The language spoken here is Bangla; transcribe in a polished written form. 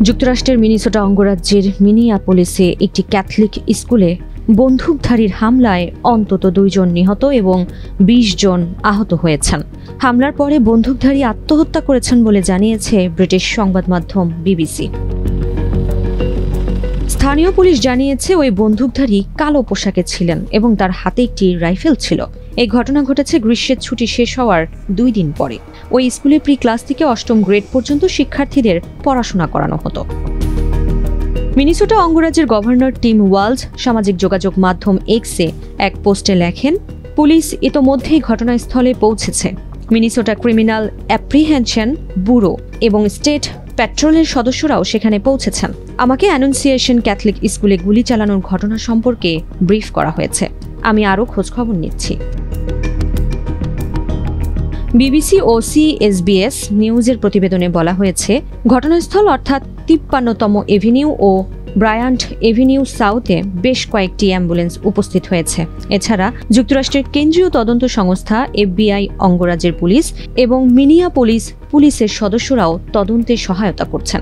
যুক্তরাষ্ট্রের মিনেসোটা অঙ্গরাজ্যের মিনিয়াপোলিসে একটি ক্যাথলিক স্কুলে বন্দুকধারীর হামলায় অন্তত 2 জন নিহত এবং 20 জন আহত হয়েছেন। হামলার পরে বন্দুকধারী আত্মহত্যা করেছেন বলে জানিয়েছে ব্রিটিশ সংবাদ মাধ্যম বিবিসি। স্থানীয় পুলিশ জানিয়েছে ওই বন্দুকধারী কালো পোশাকে ছিলেন এবং তার হাতে একটি রাইফেল ছিল। এই ঘটনা ঘটেছে গ্রীষ্মের ছুটি শেষ হওয়ার 2 দিন পরে। ওই স্কুলে প্রি ক্লাস থেকে 8ম গ্রেড পর্যন্ত শিক্ষার্থীদের পড়াশোনা করানো হতো। মিনেসোটা অঙ্গরাজ্যের গভর্নর টিম ওয়ালজ সামাজিক যোগাযোগ মাধ্যম এক্সে এক পোস্টে লেখেন, পুলিশ ইতোমধ্যেই ঘটনাস্থলে পৌঁছেছে। মিনেসোটা ক্রিমিনাল অ্যাপ্রিহেনশন ব্যুরো এবং স্টেট প্যাট্রোলের সদস্যরাও সেখানে পৌঁছেছেন। আমাকে অ্যানুন্সিয়েশন ক্যাথলিক স্কুলে গুলি চালানোর ঘটনা সম্পর্কে ব্রিফ করা হয়েছে। আমি আরও খোঁজখবর নিচ্ছি। বিবিসি ও CSBS নিউজের প্রতিবেদনে বলা হয়েছে, ঘটনাস্থল অর্থাৎ 53তম এভিনিউ ও ব্রায়ান্ট এভিনিউ সাউথে বেশ কয়েকটি অ্যাম্বুলেন্স উপস্থিত হয়েছে। এছাড়া যুক্তরাষ্ট্রের কেন্দ্রীয় তদন্ত সংস্থা FBI, অঙ্গরাজ্যের পুলিশ এবং মিনিয়াপোলিস পুলিশের সদস্যরাও তদন্তে সহায়তা করছেন।